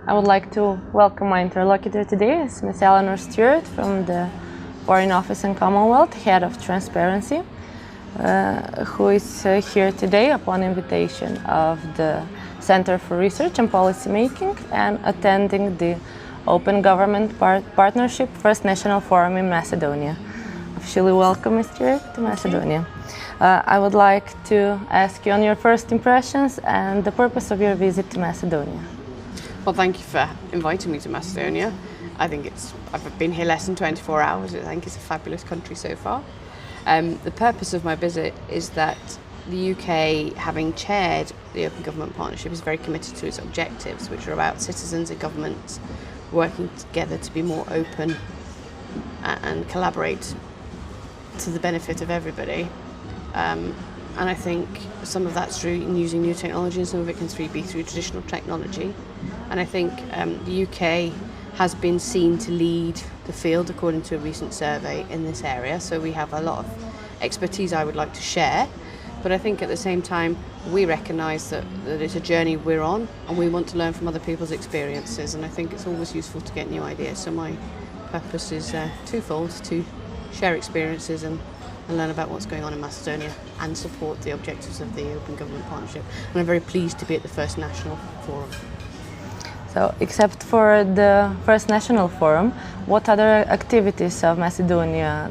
I would like to welcome my interlocutor today, Ms. Yelenor Stјuart from the Foreign Office and Commonwealth, Head of Transparency, who is here today upon invitation of the Center for Research and Policy Making and attending the Open Government Partnership First National Forum in Macedonia. Officially welcome, Ms. Stјuart, to Macedonia. I would like to ask you on your first impressions and the purpose of your visit to Macedonia. Well, thank you for inviting me to Macedonia. I've been here less than 24 hours. I think it's a fabulous country so far. The purpose of my visit is that the UK, having chaired the Open Government Partnership, is very committed to its objectives, which are about citizens and governments working together to be more open and collaborate to the benefit of everybody. And I think some of that's through using new technology, and some of it can be through traditional technology. And I think the UK has been seen to lead the field according to a recent survey in this area. So we have a lot of expertise I would like to share. But I think at the same time, we recognise that it's a journey we're on, and we want to learn from other people's experiences. And I think it's always useful to get new ideas. So my purpose is twofold: to share experiences and learn about what's going on in Macedonia and support the objectives of the Open Government Partnership. And I'm very pleased to be at the First National Forum. So, except for the First National Forum, what other activities of Macedonia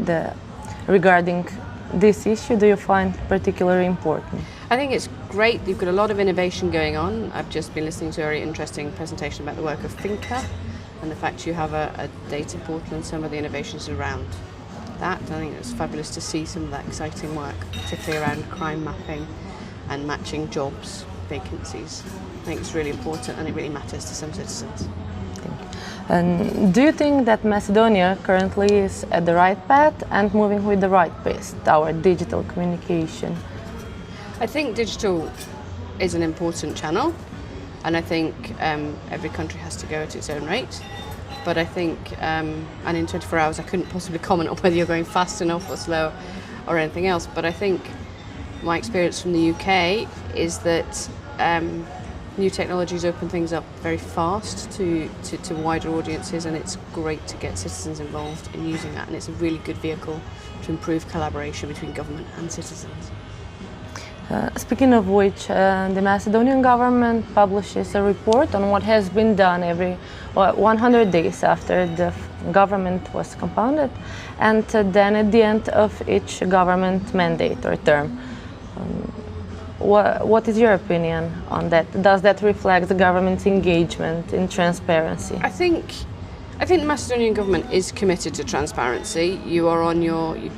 regarding this issue do you find particularly important? I think it's great. You've got a lot of innovation going on. I've just been listening to a very interesting presentation about the work of Finca and the fact you have a data portal and some of the innovations around that. I think it's fabulous to see some of that exciting work, particularly around crime mapping and matching jobs, vacancies. I think it's really important and it really matters to some citizens. And do you think that Macedonia currently is at the right path and moving with the right pace toward digital communication? I think digital is an important channel, and I think every country has to go at its own rate. But I think, and in 24 hours I couldn't possibly comment on whether you're going fast enough or slow or anything else, but I think my experience from the UK is that new technologies open things up very fast to wider audiences, and it's great to get citizens involved in using that, and it's a really good vehicle to improve collaboration between government and citizens. Speaking of which, the Macedonian government publishes a report on what has been done every 100 days after the government was compounded, and then at the end of each government mandate or term. What is your opinion on that? Does that reflect the government's engagement in transparency? I think the Macedonian government is committed to transparency. You were the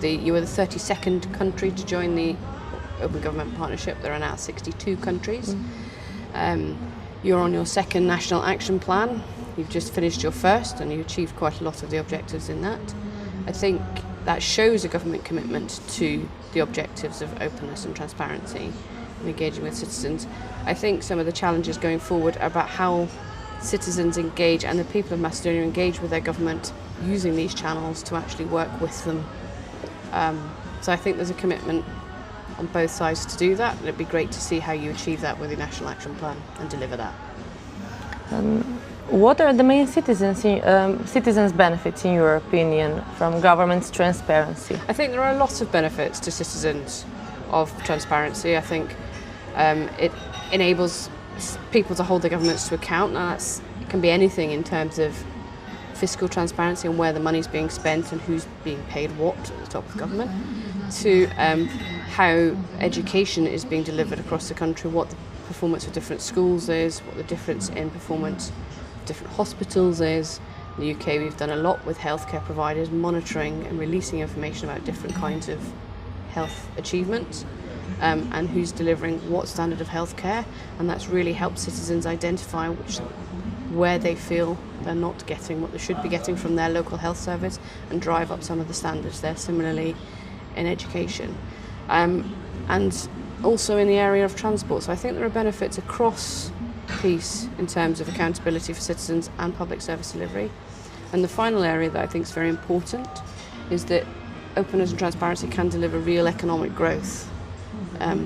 32nd country to join the Open Government Partnership. There are now 62 countries. You're on your second National Action Plan. You've just finished your first, and you achieved quite a lot of the objectives in that. I think that shows a government commitment to the objectives of openness and transparency and engaging with citizens. I think some of the challenges going forward are about how citizens engage and the people of Macedonia engage with their government using these channels to actually work with them. So I think there's a commitment on both sides to do that, and it'd be great to see how you achieve that with the National Action Plan and deliver that. What are the main citizens' benefits, in your opinion, from government's transparency? I think there are a lot of benefits to citizens of transparency. I think it enables people to hold their governments to account. Now it can be anything in terms of fiscal transparency and where the money's being spent and who's being paid what at the top of government, to how education is being delivered across the country, what the performance of different schools is, what the difference in performance of different hospitals is. In the UK, we've done a lot with healthcare providers, monitoring and releasing information about different kinds of health achievements and who's delivering what standard of healthcare, and that's really helped citizens identify where they feel they're not getting what they should be getting from their local health service and drive up some of the standards there. Similarly in education and also in the area of transport. So I think there are benefits across the piece in terms of accountability for citizens and public service delivery. And the final area that I think is very important is that openness and transparency can deliver real economic growth.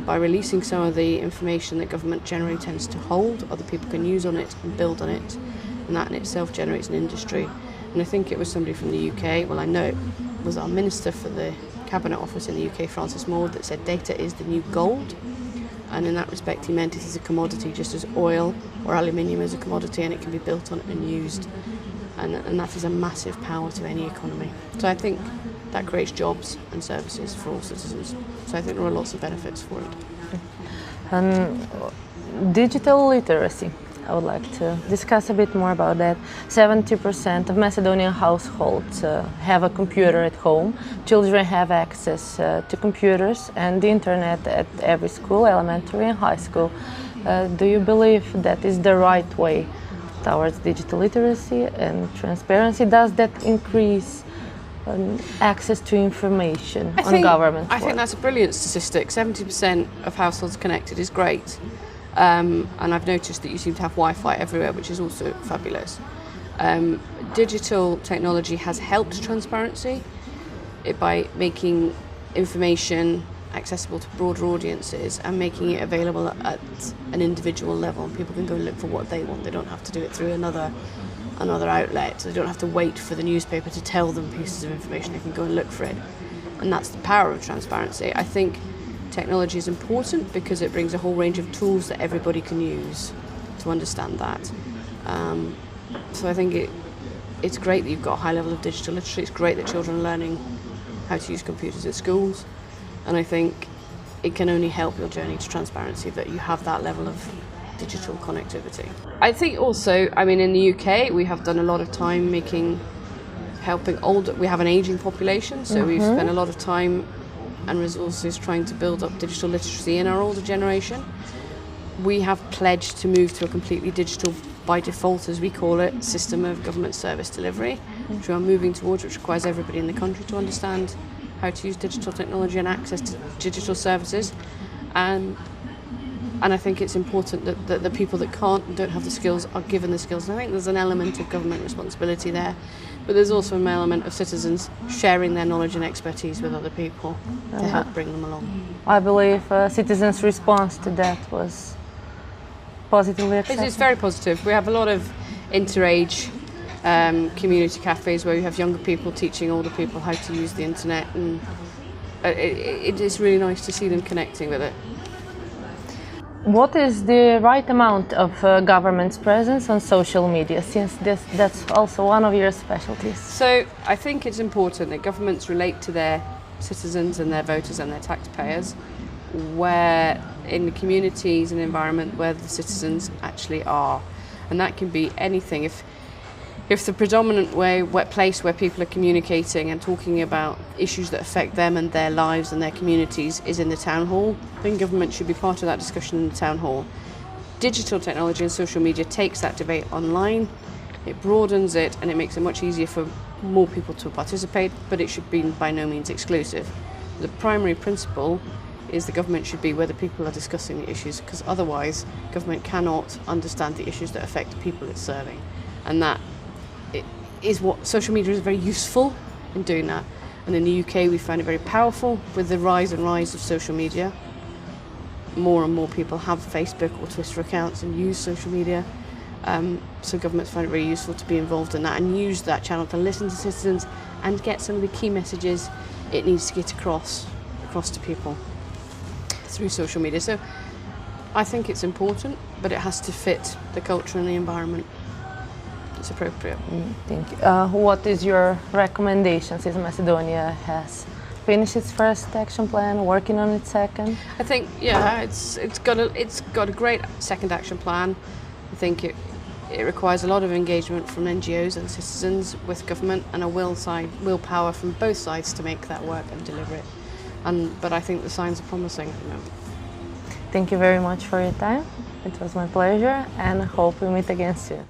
by releasing some of the information that government generally tends to hold, other people can use on it and build on it, and that in itself generates an industry. And I think it was somebody from the UK, well I know it was our Minister for the Cabinet Office in the UK, Francis Maud, that said data is the new gold. And in that respect he meant it is a commodity, just as oil or aluminium is a commodity, and it can be built on and used. And that is a massive power to any economy. So I think that creates jobs and services for all citizens. So I think there are lots of benefits for it. Digital literacy. I would like to discuss a bit more about that. 70% of Macedonian households have a computer at home. Children have access to computers and the internet at every school, elementary and high school. Do you believe that is the right way towards digital literacy and transparency? Does that increase access to information on government work? I think that's a brilliant statistic. 70% of households connected is great. And I've noticed that you seem to have Wi-Fi everywhere, which is also fabulous. Digital technology has helped transparency by making information accessible to broader audiences and making it available at an individual level. People can go and look for what they want. They don't have to do it through another outlet. They don't have to wait for the newspaper to tell them pieces of information. They can go and look for it. And that's the power of transparency. I think technology is important because it brings a whole range of tools that everybody can use to understand that. So I think it's great that you've got a high level of digital literacy. It's great that children are learning how to use computers at schools. And I think it can only help your journey to transparency that you have that level of digital connectivity. I think also, I mean, in the UK, we have done a lot of time helping we have an aging population, so we've spent a lot of time and resources trying to build up digital literacy in our older generation. We have pledged to move to a completely digital, by default as we call it, system of government service delivery, which we are moving towards, which requires everybody in the country to understand how to use digital technology and access to digital services. And I think it's important that the people that don't have the skills are given the skills. And I think there's an element of government responsibility there, but there's also an element of citizens sharing their knowledge and expertise with other people to help bring them along. I believe citizens' response to that was positively accepted. It's very positive. We have a lot of inter-age community cafes where we have younger people teaching older people how to use the internet, and it is really nice to see them connecting with it. What is the right amount of government's presence on social media, since that's also one of your specialties? So I think it's important that governments relate to their citizens and their voters and their taxpayers where in the communities and environment where the citizens actually are. And that can be anything. If the predominant place where people are communicating and talking about issues that affect them and their lives and their communities is in the town hall, then government should be part of that discussion in the town hall. Digital technology and social media takes that debate online, it broadens it, and it makes it much easier for more people to participate, but it should be by no means exclusive. The primary principle is the government should be where the people are discussing the issues, because otherwise government cannot understand the issues that affect the people it's serving. And that is what social media is very useful in doing that. And in the UK we find it very powerful with the rise of social media. More and more people have Facebook or Twitter accounts and use social media. So governments find it very useful to be involved in that and use that channel to listen to citizens and get some of the key messages it needs to get across to people through social media. So I think it's important, but it has to fit the culture and the environment. It's appropriate. Thank you. What is your recommendation, since Macedonia has finished its first action plan, working on its second? I think, yeah, it's got a great second action plan. I think it requires a lot of engagement from NGOs and citizens with government and a willpower from both sides to make that work and deliver it. But I think the signs are promising at the moment. Thank you very much for your time. It was my pleasure, and I hope we meet again soon.